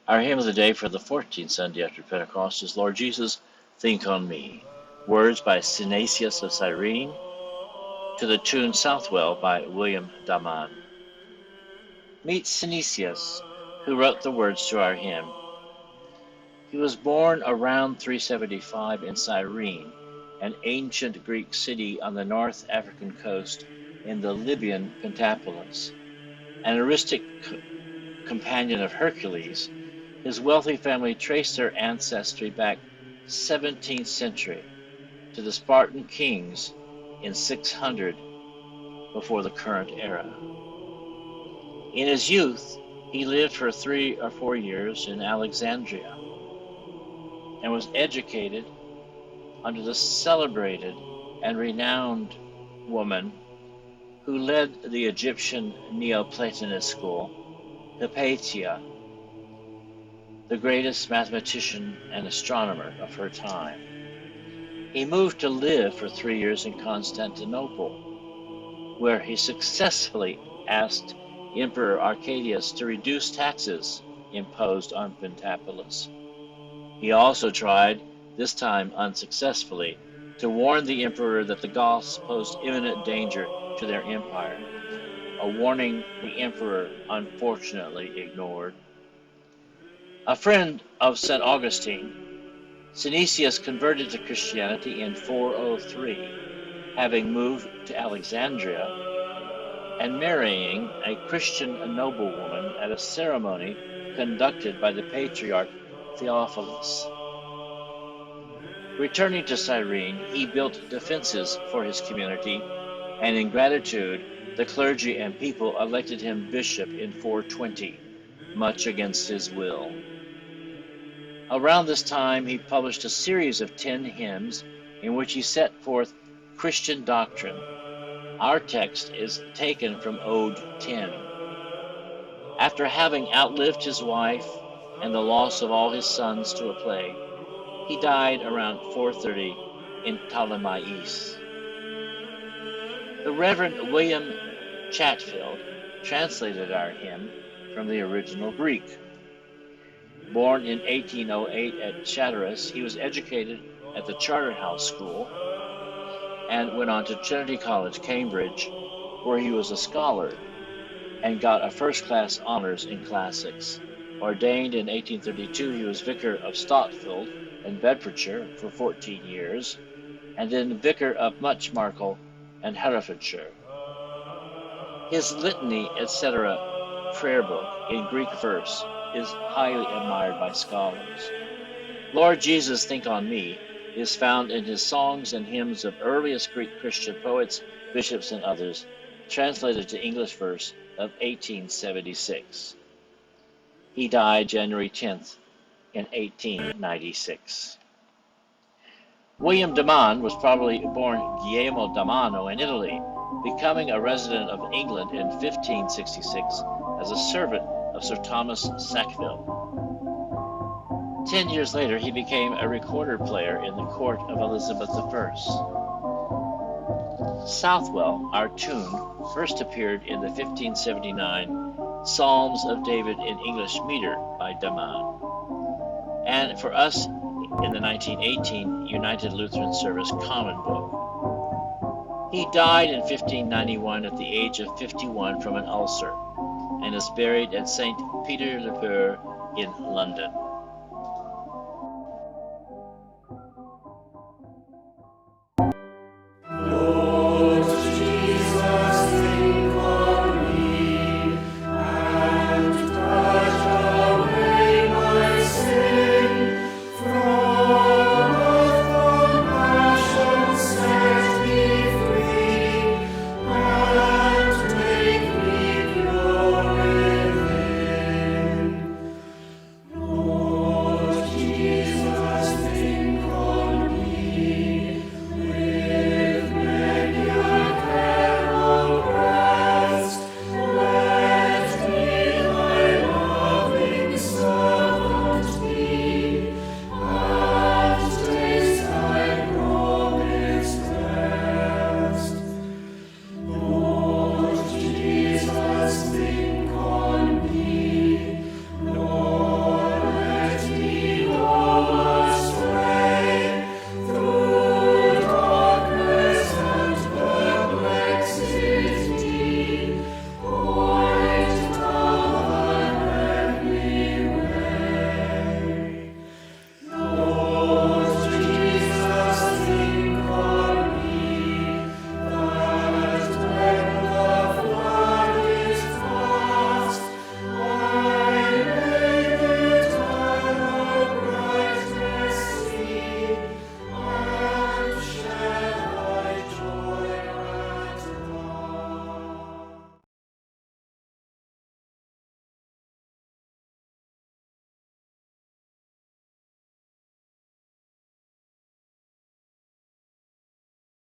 Our hymn of the day for the 14th Sunday after Pentecost is Lord Jesus, Think on Me. Words by Synesius of Cyrene, to the tune Southwell by William Daman. Meet Synesius, who wrote the words to our hymn. He was born around 375 in Cyrene, an ancient Greek city on the North African coast in the Libyan Pentapolis. An aristic companion of Hercules, his wealthy family traced their ancestry back 17th century to the Spartan kings in 600 before the current era. In his youth, he lived for 3 or 4 years in Alexandria and was educated under the celebrated and renowned woman who led the Egyptian Neoplatonist school, Hypatia, the greatest mathematician and astronomer of her time. He moved to live for 3 years in Constantinople, where he successfully asked Emperor Arcadius to reduce taxes imposed on Pentapolis. He also tried, this time unsuccessfully, to warn the emperor that the Goths posed imminent danger to their empire, a warning the emperor unfortunately ignored. A friend of St. Augustine, Synesius converted to Christianity in 403, having moved to Alexandria and marrying a Christian noblewoman at a ceremony conducted by the patriarch Theophilus. Returning to Cyrene, he built defenses for his community, and in gratitude, the clergy and people elected him bishop in 420, much against his will. Around this time, he published a series of 10 hymns in which he set forth Christian doctrine. Our text is taken from Ode 10. After having outlived his wife and the loss of all his sons to a plague, he died around 430 in Ptolemais. The Reverend William Chatfield translated our hymn from the original Greek. Born in 1808 at Chatteris, he was educated at the Charterhouse School and went on to Trinity College, Cambridge, where he was a scholar and got a first-class honors in classics. Ordained in 1832, he was vicar of Stotfield in Bedfordshire for 14 years, and then vicar of Muchmarkel and Herefordshire. His litany, etc. prayer book in Greek verse is highly admired by scholars. Lord Jesus, Think on Me is found in his songs and hymns of earliest Greek Christian poets, bishops, and others, translated to English verse of 1876. He died January 10th in 1896. William Daman was probably born Guglielmo Damano in Italy, becoming a resident of England in 1566 as a servant of Sir Thomas Sackville. 10 years later, he became a recorder player in the court of Elizabeth I. Southwell, our tune, first appeared in the 1579 Psalms of David in English meter by Daman, and for us in the 1918 United Lutheran Service Common Book. He died in 1591 at the age of 51 from an ulcer, and is buried at St. Peter le Pere in London.